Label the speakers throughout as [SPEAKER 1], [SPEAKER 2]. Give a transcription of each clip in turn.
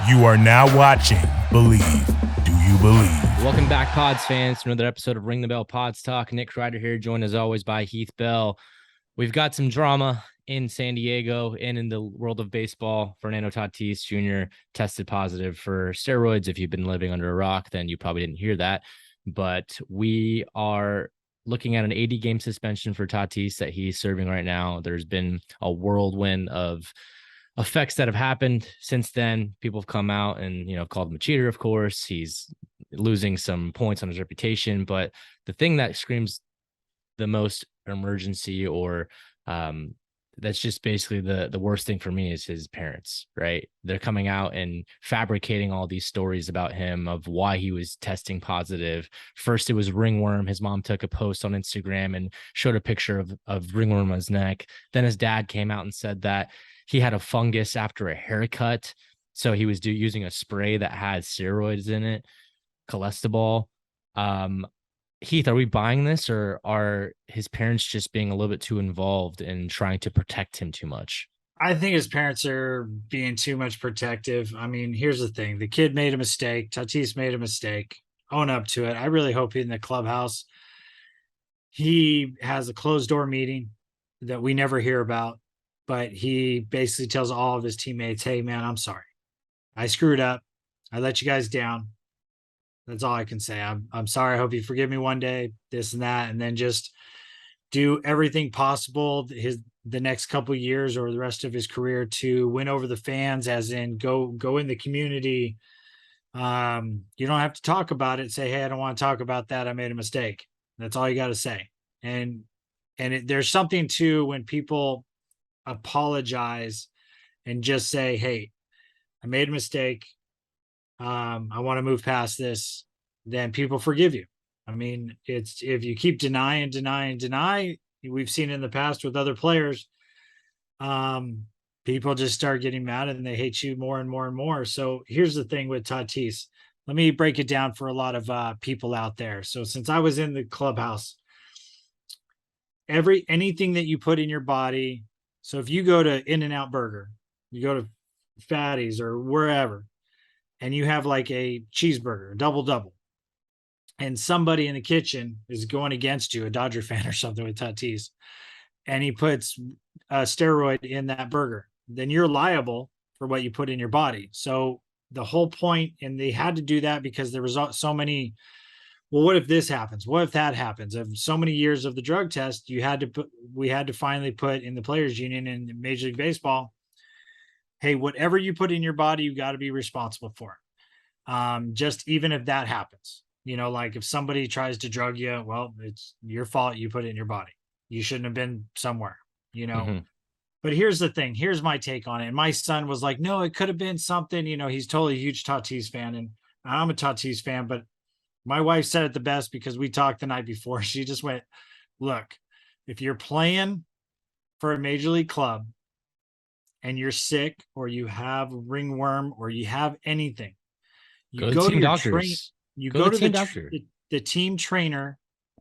[SPEAKER 1] You are now watching Believe. Do you believe?
[SPEAKER 2] Welcome back, Pods fans, to another episode of Ring the Bell Pods Talk. Nick Kreider here, joined as always by Heath Bell. We've got some drama in San Diego and in the world of baseball. Fernando Tatis Jr. tested positive for steroids. If you've been living under a rock, then you probably didn't hear that. But we are looking at an 80-game suspension for Tatis that he's serving right now. There's been a whirlwind of effects that have happened since then. People have come out and, called him a cheater, of course. He's losing some points on his reputation. But the thing that screams the most emergency, or that's just basically the worst thing for me, is his parents, right? They're coming out and fabricating all these stories about him, of why he was testing positive. First, it was ringworm. His mom took a post on Instagram and showed a picture of ringworm on his neck. Then his dad came out and said that he had a fungus after a haircut. So he was using a spray that had steroids in it, cholesterol. Heath, are we buying this, or are his parents just being a little bit too involved in trying to protect him too much?
[SPEAKER 3] I think his parents are being too much protective. I mean, here's the thing. The kid made a mistake. Tatis made a mistake. Own up to it. I really hope in the clubhouse he has a closed door meeting that we never hear about, but he basically tells all of his teammates, hey, man, I'm sorry. I screwed up. I let you guys down. That's all I can say. I'm sorry. I hope you forgive me one day, this and that, and then just do everything possible the next couple of years or the rest of his career to win over the fans, as in go in the community. You don't have to talk about it. Say, hey, I don't want to talk about that. I made a mistake. That's all you got to say. And there's something too when people apologize and just say, hey, I made a mistake. I want to move past this. Then people forgive you. I mean, it's if you keep deny, we've seen in the past with other players, people just start getting mad and they hate you more and more and more. So here's the thing with Tatis. Let me break it down for a lot of people out there. So since I was in the clubhouse, anything that you put in your body. So if you go to In-N-Out Burger, you go to Fatties or wherever, and you have like a cheeseburger, a double, and somebody in the kitchen is going against you, a Dodger fan or something with Tatis, and he puts a steroid in that burger, then you're liable for what you put in your body. So the whole point, and they had to do that because there was so many, well, what if this happens? What if that happens? Of so many years of the drug test, we had to finally put in the players union in Major League Baseball, hey, whatever you put in your body, you got to be responsible for it. Just even if that happens, like if somebody tries to drug you, well, it's your fault. You put it in your body. You shouldn't have been somewhere,
[SPEAKER 2] Mm-hmm.
[SPEAKER 3] But here's the thing. Here's my take on it. And my son was like, no, it could have been something, he's totally a huge Tatis fan. And I'm a Tatis fan, but my wife said it the best because we talked the night before. She just went, look, if you're playing for a major league club and you're sick or you have ringworm or you have anything, you go to your doctors. You go to the team trainer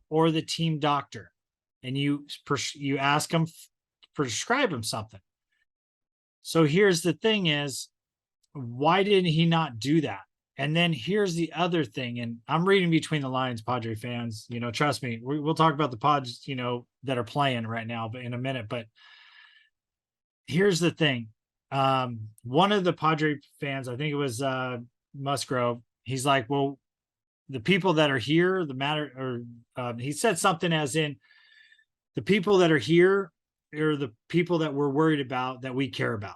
[SPEAKER 3] or the team doctor, and you ask them, prescribe him something. So here's the thing is, why didn't he not do that? And then here's the other thing, and I'm reading between the lines, Padre fans, trust me, we'll talk about the Pods, that are playing right now, but in a minute. But here's the thing. One of the Padre fans, I think it was Musgrove, he's like, well, the people that are here, he said something as in, the people that are here are the people that we're worried about, that we care about.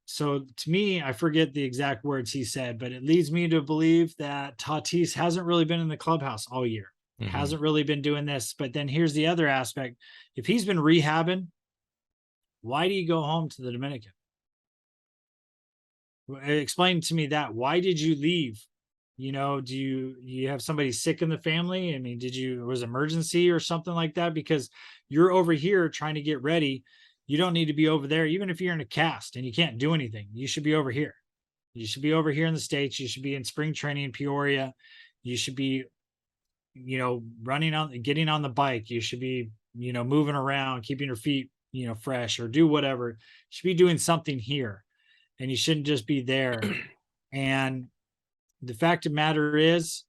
[SPEAKER 3] So to me, I forget the exact words he said, but it leads me to believe that Tatis hasn't really been in the clubhouse all year. Mm-hmm. Hasn't really been doing this. But then here's the other aspect. If he's been rehabbing, why do you go home to the Dominican? Explain to me that. Why did you leave? Do you have somebody sick in the family? I mean, was emergency or something like that? Because you're over here trying to get ready. You don't need to be over there. Even if you're in a cast and you can't do anything, you should be over here. You should be over here in the States. You should be in spring training in Peoria. You should be, getting on the bike. You should be, moving around, keeping your feet, fresh, or do whatever. You should be doing something here. And you shouldn't just be there And the fact of the matter is,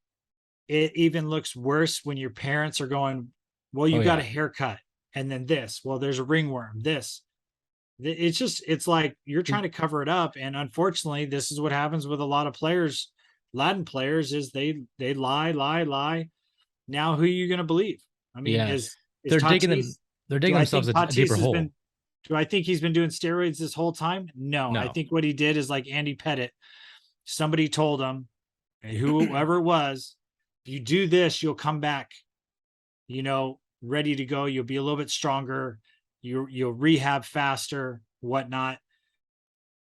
[SPEAKER 3] it even looks worse when your parents are going, well, you
[SPEAKER 2] Oh
[SPEAKER 3] got
[SPEAKER 2] yeah.
[SPEAKER 3] a haircut, and then this, well, there's a ringworm, this. It's like you're trying to cover it up. And unfortunately, this is what happens with a lot of players, Latin players, is they lie. Now who are you going to believe? I mean,
[SPEAKER 2] Yeah.
[SPEAKER 3] is
[SPEAKER 2] They're digging them.
[SPEAKER 3] Tatis,
[SPEAKER 2] They're
[SPEAKER 3] do
[SPEAKER 2] digging
[SPEAKER 3] I
[SPEAKER 2] themselves
[SPEAKER 3] think
[SPEAKER 2] a deeper
[SPEAKER 3] Tatis has been
[SPEAKER 2] hole.
[SPEAKER 3] do I think he's been doing steroids this whole time? No, I
[SPEAKER 2] No.
[SPEAKER 3] think what he did is like Andy Pettit. Somebody told him, whoever it was, if you do this, you'll come back, ready to go. You'll be a little bit stronger. You'll rehab faster, whatnot.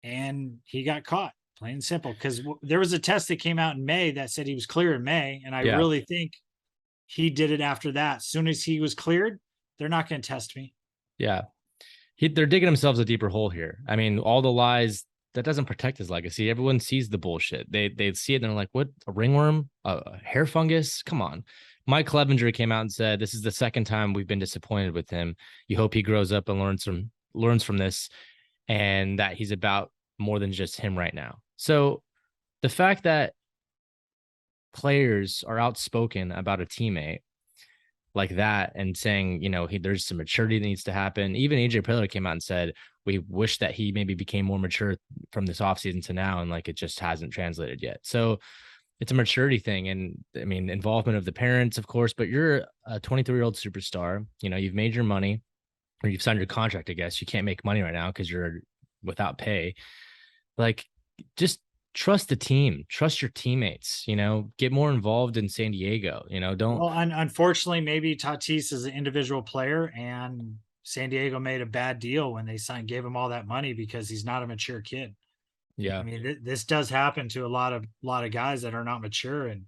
[SPEAKER 3] And he got caught, plain and simple. Because there was a test that came out in May that said he was clear in May, and I
[SPEAKER 2] Yeah.
[SPEAKER 3] really think he did it after that. As soon as he was cleared, they're not going to test me.
[SPEAKER 2] Yeah. They're digging themselves a deeper hole here. I mean, all the lies that doesn't protect his legacy. Everyone sees the bullshit. They see it and they're like, "What? A ringworm? A hair fungus? Come on." Mike Clevenger came out and said, "This is the second time we've been disappointed with him. You hope he grows up and learns from this, and that he's about more than just him right now." So the fact that players are outspoken about a teammate like that and saying, there's some maturity that needs to happen. Even AJ Preller came out and said, we wish that he maybe became more mature from this offseason to now. And like, it just hasn't translated yet. So it's a maturity thing. And I mean, involvement of the parents, of course, but you're a 23-year-old superstar. You've made your money or you've signed your contract. I guess you can't make money right now because you're without pay. Like, just trust the team, trust your teammates, get more involved in San Diego, don't.
[SPEAKER 3] Well, unfortunately, maybe Tatis is an individual player, and San Diego made a bad deal when they gave him all that money because he's not a mature kid.
[SPEAKER 2] Yeah.
[SPEAKER 3] I mean, this does happen to a lot of guys that are not mature. And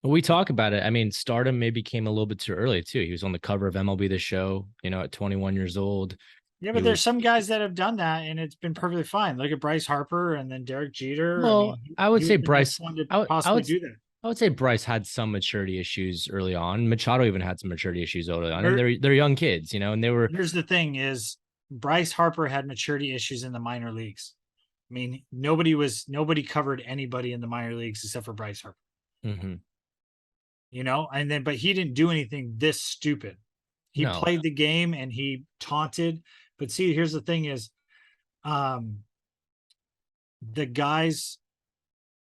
[SPEAKER 2] we talk about it. I mean, stardom maybe came a little bit too early too. He was on the cover of MLB The Show, at 21 years old.
[SPEAKER 3] yeah, but there's some guys that have done that and it's been perfectly fine. Look at Bryce Harper and then Derek Jeter. I
[SPEAKER 2] Well,
[SPEAKER 3] mean,
[SPEAKER 2] I would
[SPEAKER 3] he
[SPEAKER 2] say
[SPEAKER 3] was the next
[SPEAKER 2] Bryce.
[SPEAKER 3] one to
[SPEAKER 2] I would, I
[SPEAKER 3] possibly
[SPEAKER 2] would,
[SPEAKER 3] do that.
[SPEAKER 2] I would say Bryce had some maturity issues early on. Machado even had some maturity issues early on, and
[SPEAKER 3] Here-
[SPEAKER 2] they're young kids, and they were.
[SPEAKER 3] Here's the thing: is Bryce Harper had maturity issues in the minor leagues. I mean, nobody covered anybody in the minor leagues except for Bryce Harper.
[SPEAKER 2] Mm-hmm.
[SPEAKER 3] But he didn't do anything this stupid. He
[SPEAKER 2] No.
[SPEAKER 3] played the game and he taunted. But see, here's the thing: is the guys,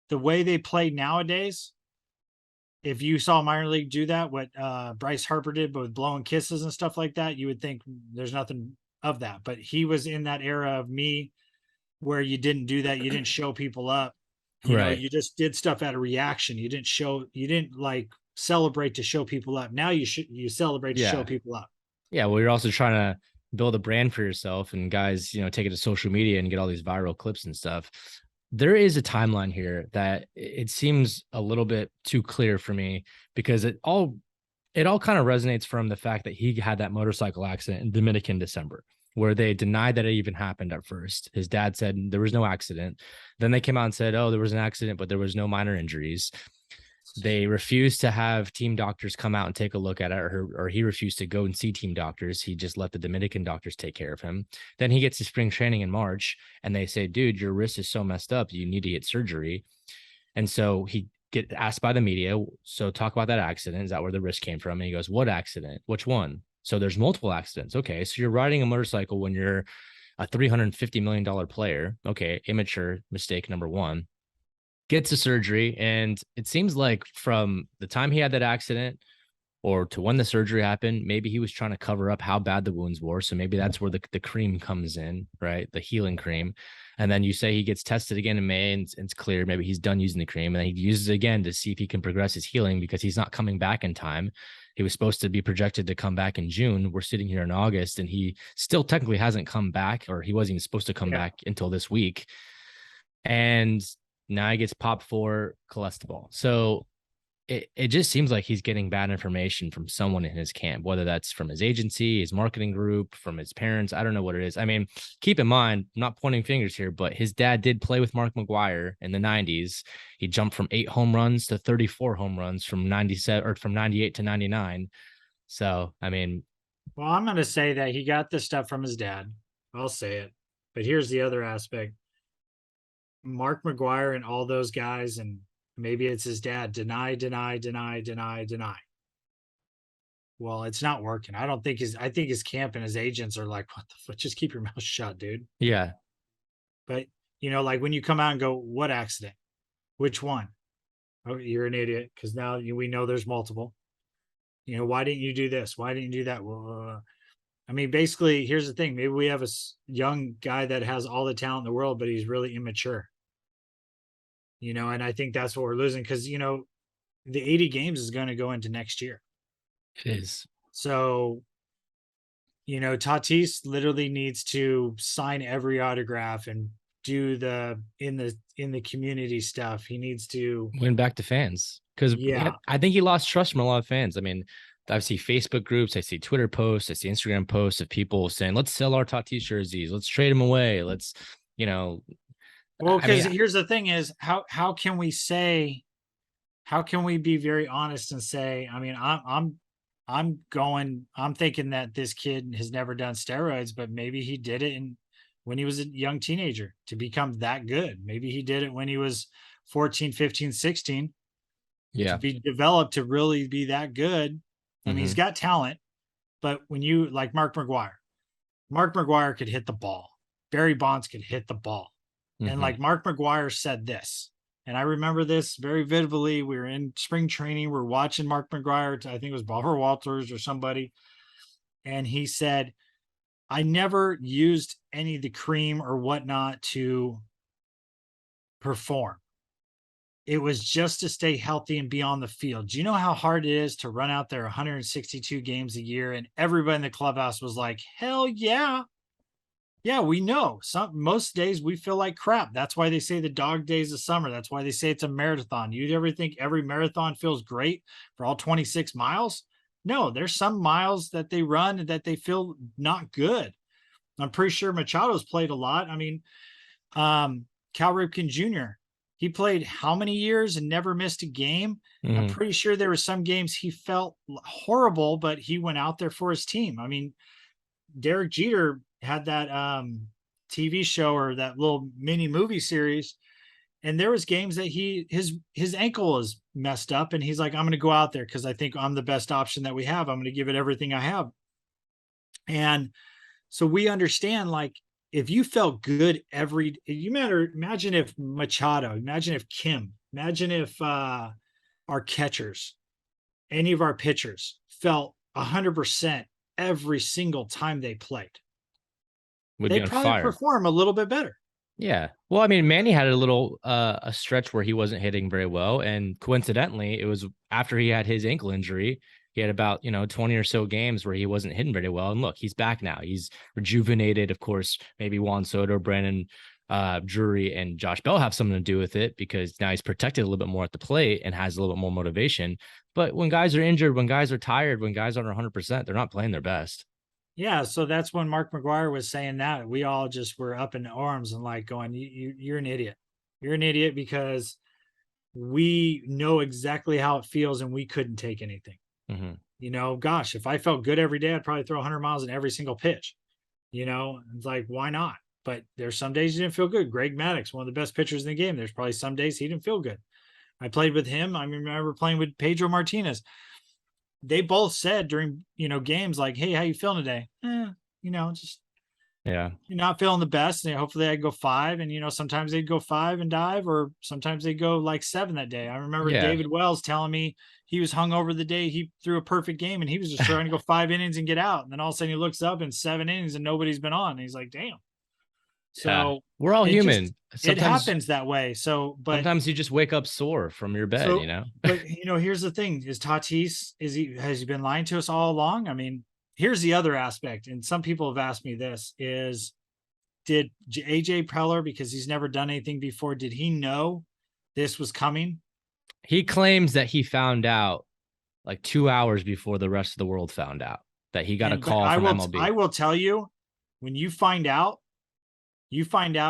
[SPEAKER 3] the way they play nowadays. If you saw a minor league do that, what Bryce Harper did, but with blowing kisses and stuff like that, you would think there's nothing of that. But he was in that era of me where you didn't do that. You didn't show people up.
[SPEAKER 2] Right.
[SPEAKER 3] You just did stuff out of reaction. You didn't like celebrate to show people up. Now you celebrate to show people up.
[SPEAKER 2] Yeah. Well, you're also trying to build a brand for yourself, and guys, take it to social media and get all these viral clips and stuff. There is a timeline here that it seems a little bit too clear for me, because it all kind of resonates from the fact that he had that motorcycle accident in Dominican December, where they denied that it even happened at first. His dad said there was no accident. Then they came out and said, oh, there was an accident, but there was no minor injuries. They refused to have team doctors come out and take a look at it, or he refused to go and see team doctors. He just let the Dominican doctors take care of him. Then he gets to spring training in March, and they say, dude, your wrist is so messed up, you need to get surgery. And so he get asked by the media, so talk about that accident. Is that where the wrist came from? And he goes, what accident? Which one? So there's multiple accidents. Okay, so you're riding a motorcycle when you're a $350 million player. Okay, immature, mistake number one. Gets a surgery, and it seems like from the time he had that accident or to when the surgery happened, maybe he was trying to cover up how bad the wounds were. So maybe that's where the cream comes in, right? The healing cream. And then you say he gets tested again in May and it's clear maybe he's done using the cream, and then he uses it again to see if he can progress his healing, because he's not coming back in time. He was supposed to be projected to come back in June. We're sitting here in August, and he still technically hasn't come back, or he wasn't even supposed to come back until this week. And now he gets popped for cholesterol. So it just seems like he's getting bad information from someone in his camp, whether that's from his agency, his marketing group, from his parents. I don't know what it is. I mean, keep in mind, I'm not pointing fingers here, but his dad did play with Mark McGwire in the 90s. He jumped from 8 home runs to 34 home runs from 97 or from 98 to 99. So, I mean,
[SPEAKER 3] well, I'm going to say that he got this stuff from his dad. I'll say it. But here's the other aspect. Mark McGuire and all those guys, and maybe it's his dad, deny. Well, it's not working. I think his camp and his agents are like, what the fuck? Just keep your mouth shut, dude.
[SPEAKER 2] Yeah.
[SPEAKER 3] But like when you come out and go, what accident? Which one? Oh, you're an idiot. Cause now we know there's multiple. Why didn't you do this? Why didn't you do that? Well, I mean, basically, here's the thing. Maybe we have a young guy that has all the talent in the world, but he's really immature. And I think that's what we're losing because, the 80 games is going to go into next year.
[SPEAKER 2] It is.
[SPEAKER 3] So, Tatis literally needs to sign every autograph and do in the community stuff. He needs to
[SPEAKER 2] win back to fans because I think he lost trust from a lot of fans. I mean, I see Facebook groups, I see Twitter posts, I see Instagram posts of people saying, let's sell our Tatis jerseys, let's trade him away. Let's,
[SPEAKER 3] well, because here's the thing is how can we be very honest and say, I mean, I'm thinking that this kid has never done steroids, but maybe he did it when he was a young teenager to become that good. Maybe he did it when he was 14, 15, 16.
[SPEAKER 2] Yeah.
[SPEAKER 3] To be developed to really be that good. I mean, he's got talent, but when you like Mark McGuire could hit the ball. Barry Bonds could hit the ball. And like Mark McGuire said this, and I remember this very vividly. We were in spring training. We're watching Mark McGuire. I think it was Barbara Walters or somebody. And he said, I never used any of the cream or whatnot to perform. It was just to stay healthy and be on the field. Do you know how hard it is to run out there 162 games a year? And everybody in the clubhouse was like, hell yeah. Yeah, we know. Most days we feel like crap. That's why they say the dog days of summer. That's why they say it's a marathon. You ever think every marathon feels great for all 26 miles? No, there's some miles that they run that they feel not good. I'm pretty sure Machado's played a lot. I mean, Cal Ripken Jr., he played how many years and never missed a game? I'm pretty sure there were some games he felt horrible, but he went out there for his team. I mean, Derek Jeter had that TV show or that little mini movie series, and there was games that his ankle was messed up, and he's like, I'm going to go out there because I think I'm the best option that we have. I'm going to give it everything I have. And so we understand, like, if you felt good imagine if Machado, imagine if Kim, imagine if our catchers, any of our pitchers felt 100% every single time they played. They'd probably perform a little bit better.
[SPEAKER 2] Yeah. Well, I mean, Manny had a stretch where he wasn't hitting very well. And coincidentally, it was after he had his ankle injury. He had about, 20 or so games where he wasn't hitting very well. And look, he's back now. He's rejuvenated. Of course, maybe Juan Soto, Brandon Drury, and Josh Bell have something to do with it because now he's protected a little bit more at the plate and has a little bit more motivation. But when guys are injured, when guys are tired, when guys aren't 100%, they're not playing their best.
[SPEAKER 3] Yeah, so that's when Mark McGuire was saying that. We all just were up in arms and like going, you're an idiot. You're an idiot because we know exactly how it feels and we couldn't take anything. Gosh, if I felt good every day, I'd probably throw 100 miles in every single pitch. It's like, why not? But there's some days you didn't feel good. Greg Maddux, one of the best pitchers in the game. There's probably some days he didn't feel good. I played with him. I remember playing with Pedro Martinez. They both said during, games like, hey, how you feeling today? Just, you're not feeling the best. And hopefully I go 5. And, sometimes they'd go 5 and dive, or sometimes they'd go like 7 that day. I remember David Wells telling me he was hungover the day he threw a perfect game and he was just trying to go 5 innings and get out. And then all of a sudden he looks up and 7 innings and nobody's been on. And he's like, damn. So
[SPEAKER 2] we're all human.
[SPEAKER 3] It happens that way. So, but
[SPEAKER 2] sometimes you just wake up sore from your bed,
[SPEAKER 3] But here's the thing: has he been lying to us all along? I mean, here's the other aspect, and some people have asked me this: did AJ Preller, because he's never done anything before, did he know this was coming?
[SPEAKER 2] He claims that he found out like 2 hours before the rest of the world found out that he got a call from MLB.
[SPEAKER 3] I will tell you, when you find out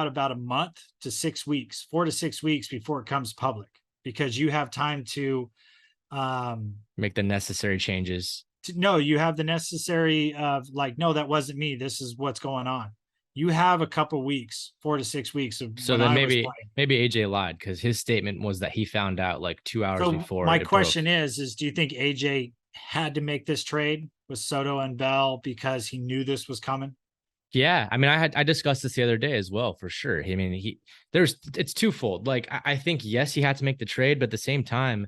[SPEAKER 3] about a month to 6 weeks, 4 to 6 weeks before it comes public, because you have time to
[SPEAKER 2] make the necessary changes.
[SPEAKER 3] You have the necessary of like, no, that wasn't me. This is what's going on. you have a couple weeks, 4 to 6 weeks of
[SPEAKER 2] So
[SPEAKER 3] when
[SPEAKER 2] then
[SPEAKER 3] I was
[SPEAKER 2] maybe
[SPEAKER 3] playing.
[SPEAKER 2] AJ lied because his statement was that he found out like 2 hours
[SPEAKER 3] So
[SPEAKER 2] before
[SPEAKER 3] my
[SPEAKER 2] it broke.
[SPEAKER 3] question is do you think AJ had to make this trade with Soto and Bell because he knew this was coming?
[SPEAKER 2] Yeah, I mean, I discussed this the other day as well, for sure. I mean, it's twofold. Like, I think yes, he had to make the trade, but at the same time,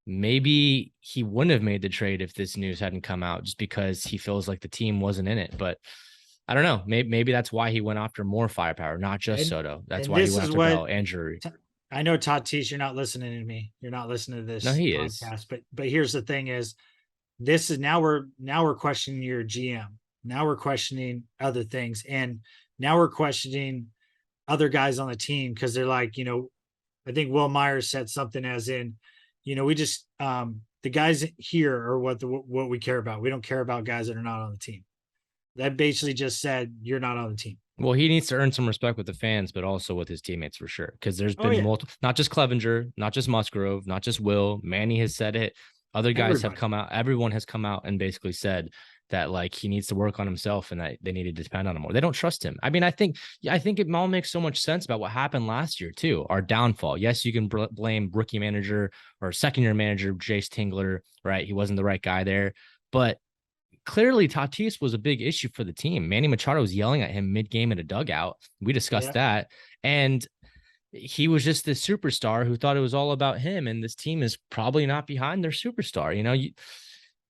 [SPEAKER 2] maybe he wouldn't have made the trade if this news hadn't come out, just because he feels like the team wasn't in it. But I don't know. Maybe that's why he went after more firepower, not just
[SPEAKER 3] And
[SPEAKER 2] Soto. That's
[SPEAKER 3] and
[SPEAKER 2] why he
[SPEAKER 3] this
[SPEAKER 2] went
[SPEAKER 3] is
[SPEAKER 2] after
[SPEAKER 3] what
[SPEAKER 2] Bell and Drury.
[SPEAKER 3] I know, Tatis, you're not listening to me. You're not listening to
[SPEAKER 2] No,
[SPEAKER 3] this
[SPEAKER 2] he is.
[SPEAKER 3] podcast. But here's the thing: is this is now we're questioning your GM. Now we're questioning other things, and now we're questioning other guys on the team because they're like, I think Will Myers said something as in, we just the guys here are what we care about. We don't care about guys that are not on the team. That basically just said you're not on the team.
[SPEAKER 2] Well, he needs to earn some respect with the fans, but also with his teammates for sure. Because there's
[SPEAKER 3] Oh
[SPEAKER 2] been
[SPEAKER 3] yeah,
[SPEAKER 2] multiple, not just Clevenger, not just Musgrove, not just Will. Manny has said it. Other guys have
[SPEAKER 3] everybody.
[SPEAKER 2] come out. Everyone has come out and basically said that like he needs to work on himself and that they need to depend on him more. They don't trust him. I mean, I think it all makes so much sense about what happened last year too. Our downfall. Yes, you can blame rookie manager or second year manager Jace Tingler. Right, he wasn't the right guy there, but clearly Tatis was a big issue for the team. Manny Machado was yelling at him mid-game in a dugout. We discussed
[SPEAKER 3] Yeah.
[SPEAKER 2] that. And he was just this superstar who thought it was all about him. And this team is probably not behind their superstar.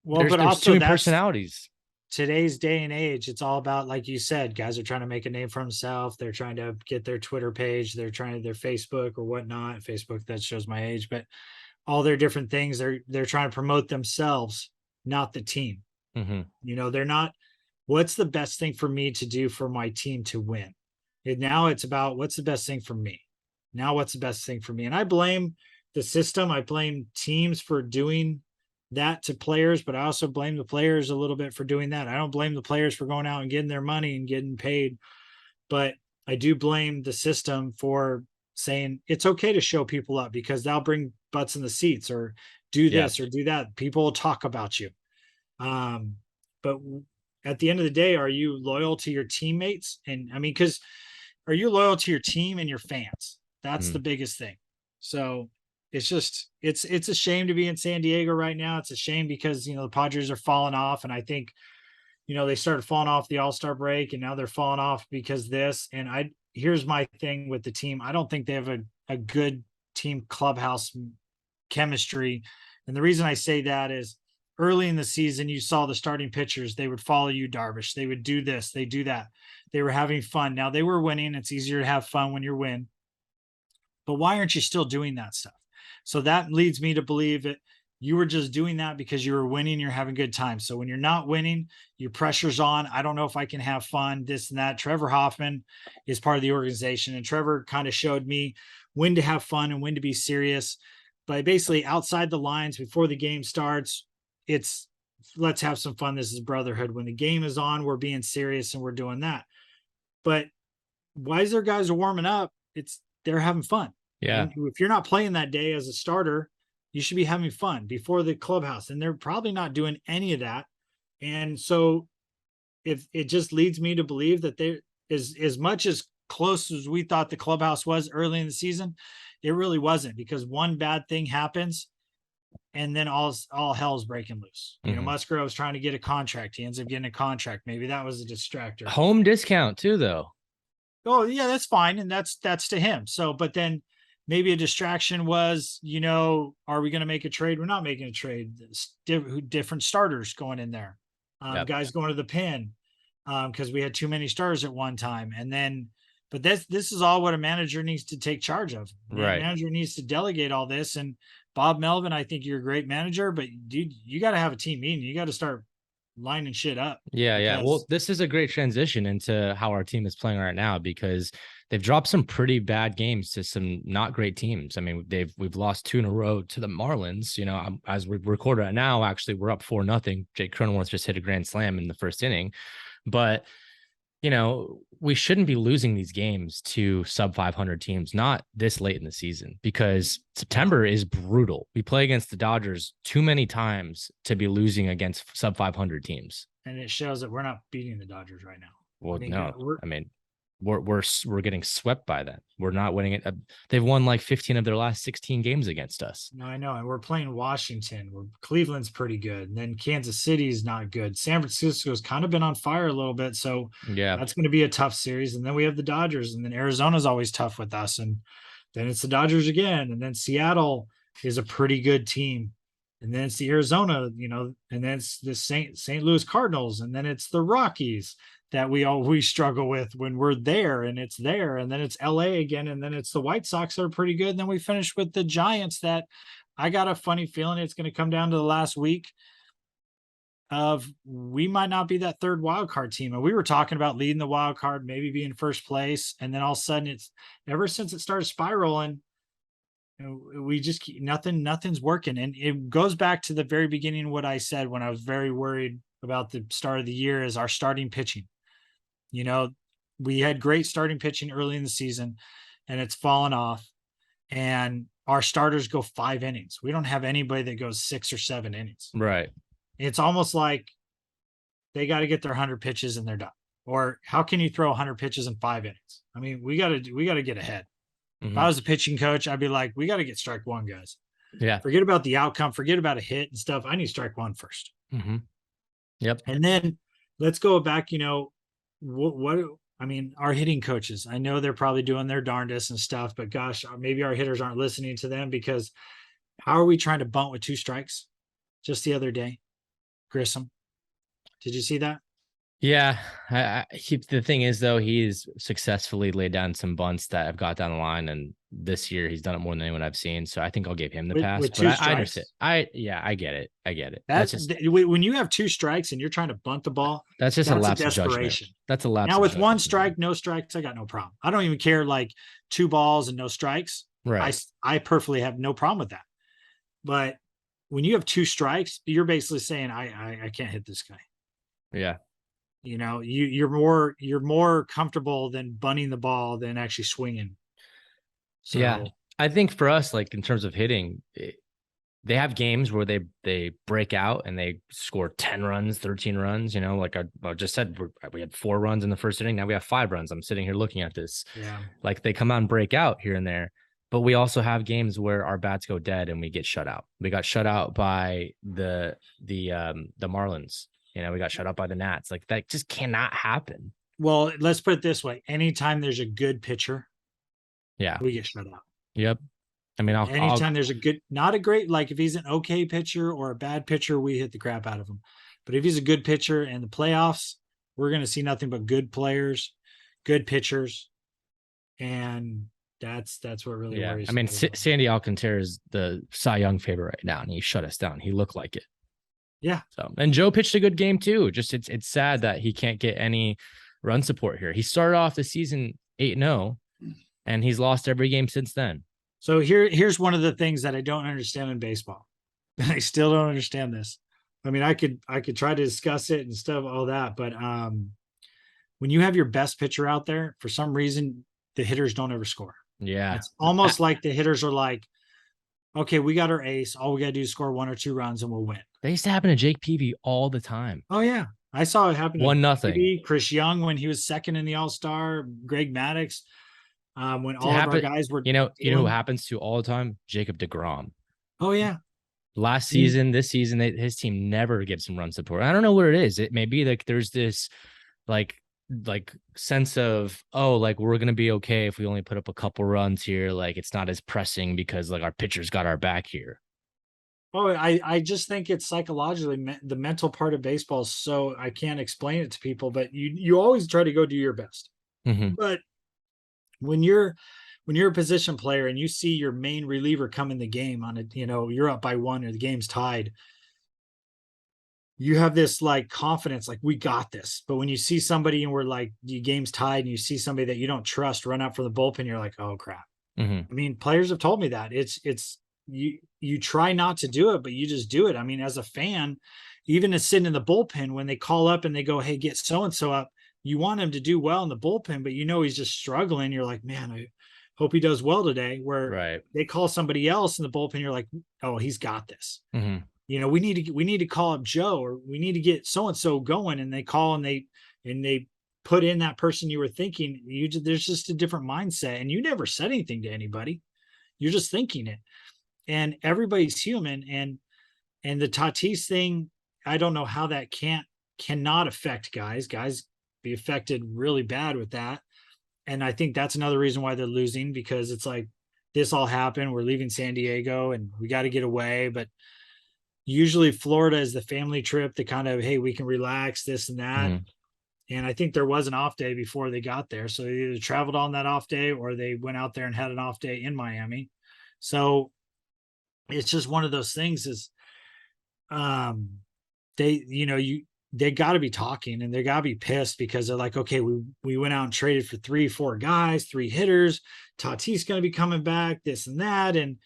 [SPEAKER 3] Well, but
[SPEAKER 2] there's too
[SPEAKER 3] also
[SPEAKER 2] many
[SPEAKER 3] that's
[SPEAKER 2] personalities.
[SPEAKER 3] today's day and age. It's all about, like you said, guys are trying to make a name for themselves. They're trying to get their Twitter page. They're trying their Facebook or whatnot. Facebook, that shows my age, but all their different things. They're trying to promote themselves, not the team. They're not. What's the best thing for me to do for my team to win? And now it's about what's the best thing for me. Now, what's the best thing for me? And I blame the system. I blame teams for doing that to players, but I also blame the players a little bit for doing that. I don't blame the players for going out and getting their money and getting paid, but I do blame the system for saying it's okay to show people up because they'll bring butts in the seats or do
[SPEAKER 2] Yeah.
[SPEAKER 3] this or do that. People will talk about you. But at the end of the day, are you loyal to your teammates? And I mean, because are you loyal to your team and your fans? That's the biggest thing. So it's just it's a shame to be in San Diego right now. It's a shame because the Padres are falling off, and I think they started falling off the All-Star break, and now they're falling off because this. And here's my thing with the team: I don't think they have a good team clubhouse chemistry, and the reason I say that is early in the season, you saw the starting pitchers. They would follow you, Darvish. They would do this. They do that. They were having fun. Now they were winning. It's easier to have fun when you win. But why aren't you still doing that stuff? So that leads me to believe that you were just doing that because you were winning. You're having good time. So when you're not winning, your pressure's on. I don't know if I can have fun, this and that. Trevor Hoffman is part of the organization. And Trevor kind of showed me when to have fun and when to be serious. But basically outside the lines before the game starts, it's let's have some fun. This is brotherhood. When the game is on, we're being serious and we're doing that. But why is there guys are warming up? They're having fun.
[SPEAKER 2] Yeah.
[SPEAKER 3] And if you're not playing that day as a starter, you should be having fun before the clubhouse. And they're probably not doing any of that. And so if it just leads me to believe that there is as much as close as we thought the clubhouse was early in the season, it really wasn't, because one bad thing happens and then all hell's breaking loose. Musgrove's trying to get a contract. He ends up getting a contract. Maybe that was a distractor.
[SPEAKER 2] Home discount too, though.
[SPEAKER 3] Oh yeah, that's fine. And that's to him. So, but then maybe a distraction was, are we going to make a trade? We're not making a trade. Different starters going in there. Guys going to the pin because we had too many stars at one time. And then, but this is all what a manager needs to take charge of.
[SPEAKER 2] Right.
[SPEAKER 3] Manager needs to delegate all this. And Bob Melvin, I think you're a great manager, but dude, you got to have a team meeting. You got to start lining shit up.
[SPEAKER 2] Yeah. Well, this is a great transition into how our team is playing right now, because they've dropped some pretty bad games to some not great teams. I mean, we've lost 2 in a row to the Marlins. As we record right now, actually, we're up 4-0. Jake Cronenworth just hit a grand slam in the first inning, but we shouldn't be losing these games to sub 500 teams, not this late in the season, because September is brutal. We play against the Dodgers too many times to be losing against sub 500 teams.
[SPEAKER 3] And it shows that we're not beating the Dodgers right now.
[SPEAKER 2] Well, no, I mean, we're getting swept by them. We're not winning it. They've won like 15 of their last 16 games against us.
[SPEAKER 3] No, I know. And we're playing Washington. Cleveland's pretty good. And then Kansas City's not good. San Francisco's kind of been on fire a little bit. So
[SPEAKER 2] Yeah,
[SPEAKER 3] that's going to be a tough series. And then we have the Dodgers, and then Arizona's always tough with us. And then it's the Dodgers again. And then Seattle is a pretty good team. And then it's the Arizona, and then it's the St. Louis Cardinals. And then it's the Rockies that we always struggle with when we're there, and it's there. And then it's LA again. And then it's the White Sox that are pretty good. And then we finish with the Giants that I got a funny feeling it's going to come down to the last week of we might not be that third wild card team. And we were talking about leading the wild card, maybe being first place. And then all of a sudden it's ever since it started spiraling, we just keep nothing's working. And it goes back to the very beginning, what I said when I was very worried about the start of the year is our starting pitching. We had great starting pitching early in the season, and it's fallen off. And our starters go 5 innings. We don't have anybody that goes 6 or 7 innings.
[SPEAKER 2] right.
[SPEAKER 3] It's almost like they got to get their 100 pitches and they're done. Or how can you throw 100 pitches in 5 innings? I mean, we got to get ahead.
[SPEAKER 2] Mm-hmm.
[SPEAKER 3] If I was a pitching coach, I'd be like, we got to get strike one, guys.
[SPEAKER 2] Yeah.
[SPEAKER 3] Forget about the outcome. Forget about a hit and stuff. I need strike one first.
[SPEAKER 2] Mm-hmm. Yep.
[SPEAKER 3] And then let's go back, our hitting coaches, I know they're probably doing their darndest and stuff, but gosh, maybe our hitters aren't listening to them, because how are we trying to bunt with 2 strikes just the other day? Grissom. Did you see that?
[SPEAKER 2] Yeah. The thing is, though, he's successfully laid down some bunts that have got down the line, and this year he's done it more than anyone I've seen. So I think I'll give him the pass.
[SPEAKER 3] With
[SPEAKER 2] but
[SPEAKER 3] 2
[SPEAKER 2] I understand.
[SPEAKER 3] strikes?
[SPEAKER 2] I get it.
[SPEAKER 3] That's just when you have 2 strikes and you're trying to bunt the ball.
[SPEAKER 2] That's just a lapse of judgment.
[SPEAKER 3] Desperation.
[SPEAKER 2] That's a lapse.
[SPEAKER 3] Now with 1 strike, no strikes, I got no problem. I don't even care, like 2 balls and no strikes.
[SPEAKER 2] Right.
[SPEAKER 3] I perfectly have no problem with that. But when you have 2 strikes, you're basically saying I can't hit this guy.
[SPEAKER 2] Yeah.
[SPEAKER 3] You're more comfortable than bunting the ball than actually swinging. So,
[SPEAKER 2] yeah, I think for us, like in terms of hitting, they have games where they break out and they score 10 runs, 13 runs. Like I just said, we had 4 runs in the first inning. Now we have 5 runs. I'm sitting here looking at this.
[SPEAKER 3] Yeah,
[SPEAKER 2] like they come out and break out here and there. But we also have games where our bats go dead and we get shut out. We got shut out by the Marlins. We got shut out by the Nats. Like that just cannot happen.
[SPEAKER 3] Well, let's put it this way. Anytime there's a good pitcher,
[SPEAKER 2] yeah,
[SPEAKER 3] we get shut out.
[SPEAKER 2] Yep. I mean,
[SPEAKER 3] anytime there's a good, not a great, like if he's an okay pitcher or a bad pitcher, we hit the crap out of him. But if he's a good pitcher in the playoffs, we're going to see nothing but good players, good pitchers. And that's what really worries me.
[SPEAKER 2] I mean, Sandy Alcantara is the Cy Young favorite right now, and he shut us down. He looked like it.
[SPEAKER 3] Yeah.
[SPEAKER 2] So, and Joe pitched a good game too. Just it's sad that he can't get any run support here. He started off the season 8-0, and he's lost every game since then.
[SPEAKER 3] So here's one of the things that I don't understand in baseball. I still don't understand this. I mean, I could try to discuss it and stuff, all that, but when you have your best pitcher out there, for some reason, the hitters don't ever score.
[SPEAKER 2] Yeah.
[SPEAKER 3] It's almost like the hitters are like, okay, we got our ace. All we got to do is score 1 or 2 runs and we'll win.
[SPEAKER 2] They used to happen to Jake Peavy all the time.
[SPEAKER 3] Oh, yeah. I saw it happen.
[SPEAKER 2] 1-0.
[SPEAKER 3] Chris Young when he was second in the All-Star. Greg Maddux. When all of our guys were.
[SPEAKER 2] You know who happens to all the time? Jacob deGrom.
[SPEAKER 3] Oh, yeah.
[SPEAKER 2] Last season, this season, his team never gives him run support. I don't know what it is. It may be like there's this like sense of, oh, like we're gonna be okay if we only put up a couple runs here. Like it's not as pressing because like our pitcher's got our back here.
[SPEAKER 3] Oh, I just think it's psychologically the mental part of baseball. So I can't explain it to people, but you always try to go do your best.
[SPEAKER 2] Mm-hmm.
[SPEAKER 3] But when you're a position player and you see your main reliever come in the game on it, you're up by 1 or the game's tied. You have this like confidence, like we got this. But when you see somebody and we're like, the game's tied and you see somebody that you don't trust run out from the bullpen, you're like, oh crap.
[SPEAKER 2] Mm-hmm.
[SPEAKER 3] I mean, players have told me that it's you try not to do it, but you just do it. I mean, as a fan, even as sitting in the bullpen, when they call up and they go, hey, get so-and-so up, you want him to do well in the bullpen, but he's just struggling. You're like, man, I hope he does well today. Where they call somebody else in the bullpen, you're like, oh, he's got this.
[SPEAKER 2] Mm-hmm.
[SPEAKER 3] We need to call up Joe, or we need to get so-and-so going. And they call and they put in that person you were thinking, there's just a different mindset, and you never said anything to anybody. You're just thinking it, and everybody's human. And the Tatis thing, I don't know how that cannot affect guys. Guys be affected really bad with that. And I think that's another reason why they're losing, because it's like, this all happened. We're leaving San Diego and we got to get away. But usually Florida is the family trip, the kind of, hey, we can relax, this and that.
[SPEAKER 2] Mhm.
[SPEAKER 3] And I think there was an off day before they got there. So they either traveled on that off day or they went out there and had an off day in Miami. So it's just one of those things is, they got to be talking, and they got to be pissed, because they're like, okay, we went out and traded for 3-4 guys, 3 hitters. Tatis going to be coming back, this and that. And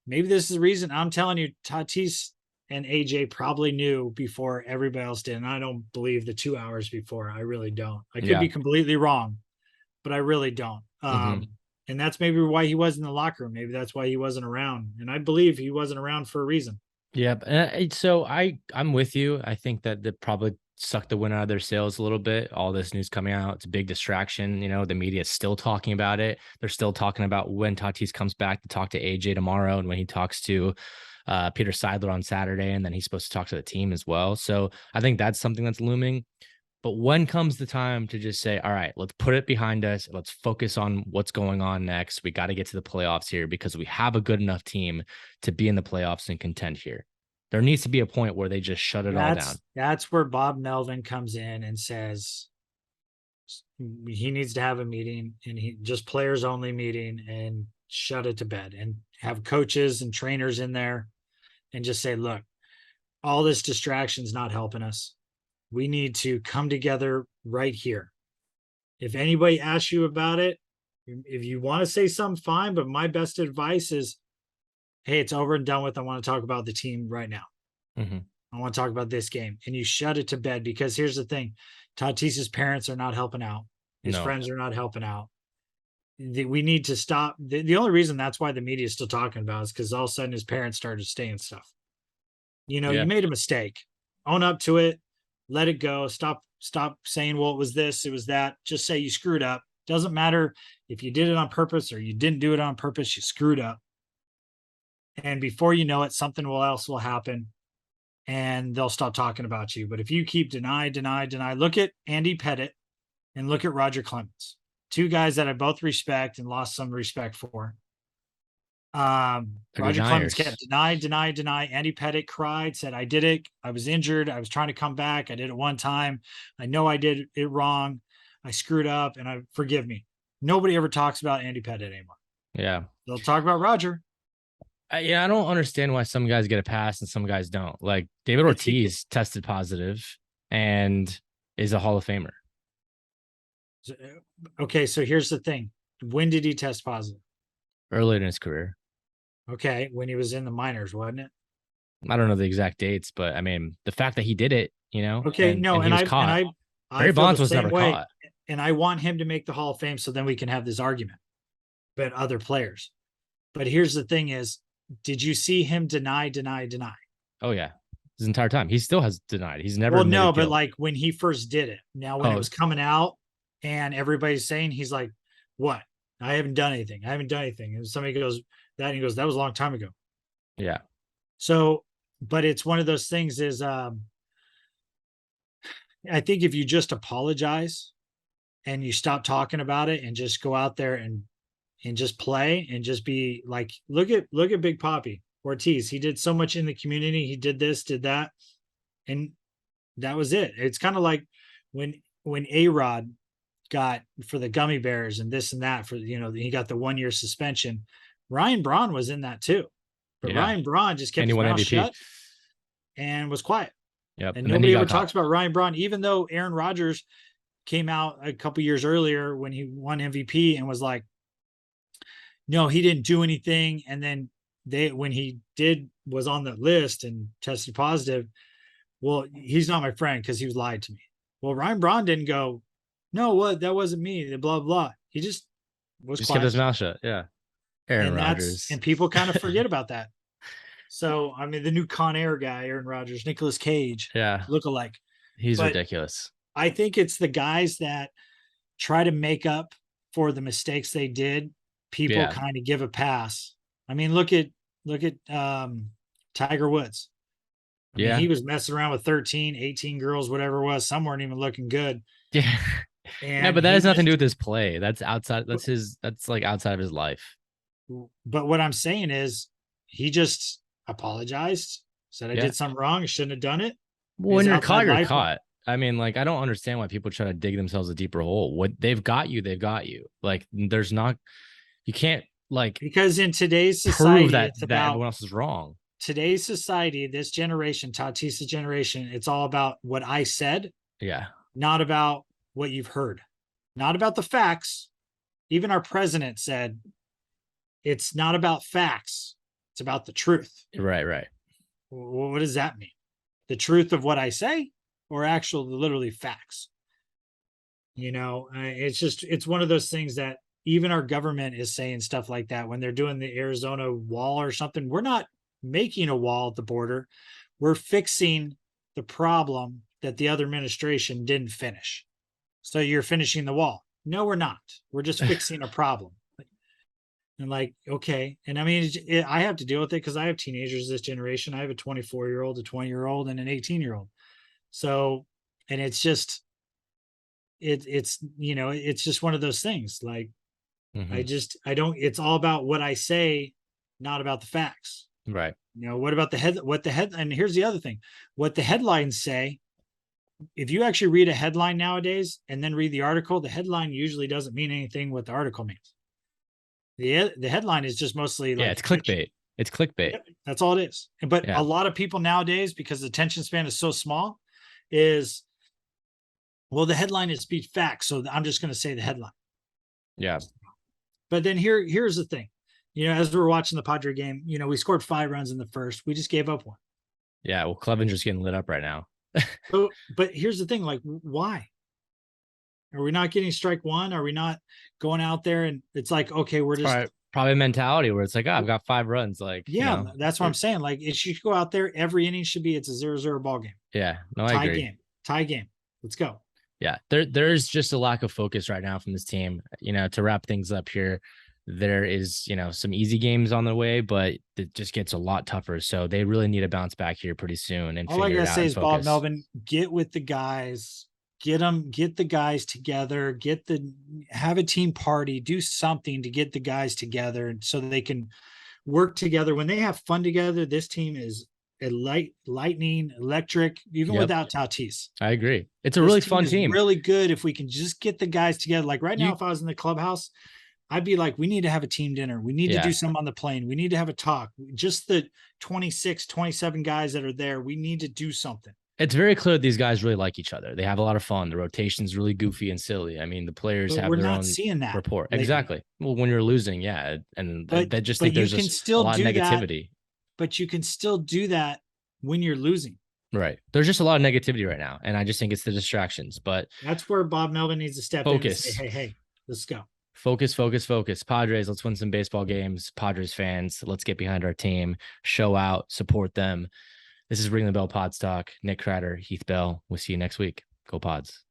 [SPEAKER 3] maybe this is the reason. I'm telling you, Tatis and AJ probably knew before everybody else did. And I don't believe the 2 hours before. I really don't. I could be completely wrong, but I really don't. And that's maybe why he was in the locker room. Maybe that's why he wasn't around. And I believe he wasn't around for a reason.
[SPEAKER 2] Yeah. So I'm with you. I think that probably sucked the wind out of their sails a little bit. All this news coming out, it's a big distraction. The media is still talking about it. They're still talking about when Tatis comes back to talk to AJ tomorrow, and when he talks to Peter Seidler on Saturday, and then he's supposed to talk to the team as well. So I think that's something that's looming. But when comes the time to just say, all right, let's put it behind us. Let's focus on what's going on next. We got to get to the playoffs here, because we have a good enough team to be in the playoffs and contend here. There needs to be a point where they just shut it all down.
[SPEAKER 3] That's where Bob Melvin comes in and says he needs to have a meeting, and he just players only meeting, and shut it to bed, and have coaches and trainers in there and just say, look, all this distraction is not helping us. We need to come together right here. If anybody asks you about it, if you want to say something, fine. But my best advice is, hey, it's over and done with. I want to talk about the team right now.
[SPEAKER 2] Mm-hmm.
[SPEAKER 3] I want to talk about this game. And you shut it to bed, because here's the thing. Tatis's parents are not helping out. His friends are not helping out. We need to stop. The only reason that's why the media is still talking about it is because all of a sudden his parents started saying stuff. You made a mistake. Own up to it. Let it go. Stop saying, well, it was this, it was that. Just say you screwed up. Doesn't matter if you did it on purpose or you didn't do it on purpose. You screwed up. And before you know it, something else will happen, and they'll stop talking about you. But if you keep deny, look at Andy Pettitte and look at Roger Clemens, 2 guys that I both respect and lost some respect for. Roger Clemens kept deny. Andy Pettitte cried, said, I did it. I was injured. I was trying to come back. I did it one time. I know I did it wrong. I screwed up, and forgive me. Nobody ever talks about Andy Pettitte anymore.
[SPEAKER 2] Yeah.
[SPEAKER 3] They'll talk about Roger.
[SPEAKER 2] I don't understand why some guys get a pass and some guys don't. Like David Ortiz tested positive and is a Hall of Famer.
[SPEAKER 3] Okay, so here's the thing. When did he test positive?
[SPEAKER 2] Early in his career.
[SPEAKER 3] Okay, when he was in the minors, wasn't it?
[SPEAKER 2] I don't know the exact dates, but I mean, the fact that he did it,
[SPEAKER 3] Okay,
[SPEAKER 2] and he was caught. Barry Bonds was never caught.
[SPEAKER 3] And I want him to make the Hall of Fame, so then we can have this argument about other players. But here's the thing is, did you see him deny?
[SPEAKER 2] Oh, yeah. His entire time. He still has denied. He's never.
[SPEAKER 3] Well, no, but like when he first did it. Now, when it was coming out and everybody's saying, he's like, what? I haven't done anything. And somebody goes that, and he goes, that was a long time ago.
[SPEAKER 2] Yeah.
[SPEAKER 3] So, but it's one of those things is, I think if you just apologize and you stop talking about it and just go out there and just play and just be like, look at Big Papi Ortiz. He did so much in the community. He did this, did that. And that was it. It's kind of like when A-Rod got for the gummy bears and this and that for, he got the 1-year suspension. Ryan Braun was in that too. But Ryan Braun just kept his mouth shut and was quiet.
[SPEAKER 2] Yep.
[SPEAKER 3] And nobody ever talks about Ryan Braun, even though Aaron Rodgers came out a couple years earlier when he won MVP and was like, no, he didn't do anything. And then when he was on the list and tested positive, well, he's not my friend because he was lied to me. Well, Ryan Braun didn't go, no, that wasn't me, blah, blah. He just was quiet.
[SPEAKER 2] Kept his mouth shut. Yeah. Aaron Rodgers.
[SPEAKER 3] And people kind of forget about that. So, I mean, the new Con Air guy, Aaron Rodgers, Nicolas Cage,
[SPEAKER 2] yeah,
[SPEAKER 3] look-alike.
[SPEAKER 2] He's ridiculous.
[SPEAKER 3] I think it's the guys that try to make up for the mistakes they did. People
[SPEAKER 2] Yeah.
[SPEAKER 3] kind of give a pass. I mean, look at Tiger Woods. I mean,
[SPEAKER 2] Yeah.
[SPEAKER 3] he was messing around with 13, 18 girls, whatever it was. Some weren't even looking good.
[SPEAKER 2] Yeah. Yeah,
[SPEAKER 3] And
[SPEAKER 2] but that
[SPEAKER 3] he
[SPEAKER 2] has nothing to do
[SPEAKER 3] missed.
[SPEAKER 2] with his play. That's outside. That's like outside of his life.
[SPEAKER 3] But what I'm saying is he just apologized, said I
[SPEAKER 2] Yeah.
[SPEAKER 3] did something wrong. I shouldn't have done it.
[SPEAKER 2] When
[SPEAKER 3] His
[SPEAKER 2] you're
[SPEAKER 3] outside
[SPEAKER 2] caught, you're
[SPEAKER 3] life.
[SPEAKER 2] caught. I mean, like, I don't understand why people try to dig themselves a deeper hole. What they've got you, they've got you. Like, there's not, you can't like
[SPEAKER 3] Because in today's
[SPEAKER 2] prove
[SPEAKER 3] society,
[SPEAKER 2] that
[SPEAKER 3] it's
[SPEAKER 2] that
[SPEAKER 3] about
[SPEAKER 2] everyone else is wrong.
[SPEAKER 3] today's society, this generation, Tatis's generation, it's all about what I said,
[SPEAKER 2] Yeah.
[SPEAKER 3] not about what you've heard, not about the facts. Even our president said it's not about facts, it's about the truth.
[SPEAKER 2] Right. Right.
[SPEAKER 3] What does that mean? The truth of what I say or actual literally facts? It's one of those things that even our government is saying stuff like that when they're doing the Arizona wall or something. We're not making a wall at the border. We're fixing the problem that the other administration didn't finish. So you're finishing the wall. No, we're not. We're just fixing a problem. And like, okay. And I mean, I have to deal with it because I have teenagers this generation. I have a 24-year-old, a 20-year-old, and an 18-year-old. So, and it's just, it's just one of those things. Like,
[SPEAKER 2] Mhm.
[SPEAKER 3] I don't, it's all about what I say, not about the facts.
[SPEAKER 2] Right.
[SPEAKER 3] What about and here's the other thing, what the headlines say. If you actually read a headline nowadays and then read the article, the headline usually doesn't mean anything what the article means. The headline is just mostly
[SPEAKER 2] Yeah.
[SPEAKER 3] like
[SPEAKER 2] It's clickbait. It's clickbait.
[SPEAKER 3] that's all it is. But
[SPEAKER 2] Yeah.
[SPEAKER 3] a lot of people nowadays, because the attention span is so small, is well, the headline is speech facts. So I'm just going to say the headline.
[SPEAKER 2] Yeah.
[SPEAKER 3] But then here's the thing. As we were watching the Padre game, we scored 5 runs in the first. We just gave up 1.
[SPEAKER 2] Yeah. Well, Clevenger's getting lit up right now.
[SPEAKER 3] So, but here's the thing, like, why? Are we not getting strike 1? Are we not going out there and it's like, okay, we're just
[SPEAKER 2] Probably a mentality where it's like, oh, I've got 5 runs. Like,
[SPEAKER 3] yeah, that's what I'm saying. Like, it should go out there. Every inning should be it's a 0-0 ball game.
[SPEAKER 2] Yeah. No, I agree.
[SPEAKER 3] Tie game. Let's go.
[SPEAKER 2] Yeah, there's just a lack of focus right now from this team. To wrap things up here, there is, some easy games on the way, but it just gets a lot tougher. So they really need to bounce back here pretty soon and
[SPEAKER 3] All I
[SPEAKER 2] figure it
[SPEAKER 3] gotta
[SPEAKER 2] out
[SPEAKER 3] say
[SPEAKER 2] and
[SPEAKER 3] is, Bob
[SPEAKER 2] focus.
[SPEAKER 3] Melvin, get with the guys, get the guys together, have a team party, do something to get the guys together so that they can work together. When they have fun together, this team is a lightning, electric, even
[SPEAKER 2] Yep,
[SPEAKER 3] without Tatis.
[SPEAKER 2] I agree. It's a
[SPEAKER 3] This
[SPEAKER 2] really
[SPEAKER 3] team
[SPEAKER 2] fun
[SPEAKER 3] is
[SPEAKER 2] team.
[SPEAKER 3] really good if we can just get the guys together. Like right now,
[SPEAKER 2] You,
[SPEAKER 3] if I was in the clubhouse, I'd be like, we need to have a team dinner. We need to
[SPEAKER 2] yeah,
[SPEAKER 3] do something on the plane. We need to have a talk. Just the 26, 27 guys that are there, we need to do something.
[SPEAKER 2] it's very clear these guys really like each other. They have a lot of fun. The rotation's really goofy and silly. I mean, the players
[SPEAKER 3] But
[SPEAKER 2] have
[SPEAKER 3] we're
[SPEAKER 2] their
[SPEAKER 3] not
[SPEAKER 2] own
[SPEAKER 3] seeing that
[SPEAKER 2] rapport.
[SPEAKER 3] lately.
[SPEAKER 2] Exactly. Well, when you're losing, yeah, and
[SPEAKER 3] But
[SPEAKER 2] they just
[SPEAKER 3] but
[SPEAKER 2] think
[SPEAKER 3] you
[SPEAKER 2] there's
[SPEAKER 3] can
[SPEAKER 2] just a
[SPEAKER 3] still
[SPEAKER 2] lot of
[SPEAKER 3] do that.
[SPEAKER 2] negativity.
[SPEAKER 3] But you can still do that when you're losing.
[SPEAKER 2] Right. There's just a lot of negativity right now, and I just think it's the distractions. But
[SPEAKER 3] That's where Bob Melvin needs to step in and
[SPEAKER 2] focus.
[SPEAKER 3] say, hey, let's go.
[SPEAKER 2] Focus, focus, focus. Padres, let's win some baseball games. Padres fans, let's get behind our team, show out, support them. This is Ring the Bell Pods Talk. Nick Kreider, Heath Bell. We'll see you next week. Go Pods.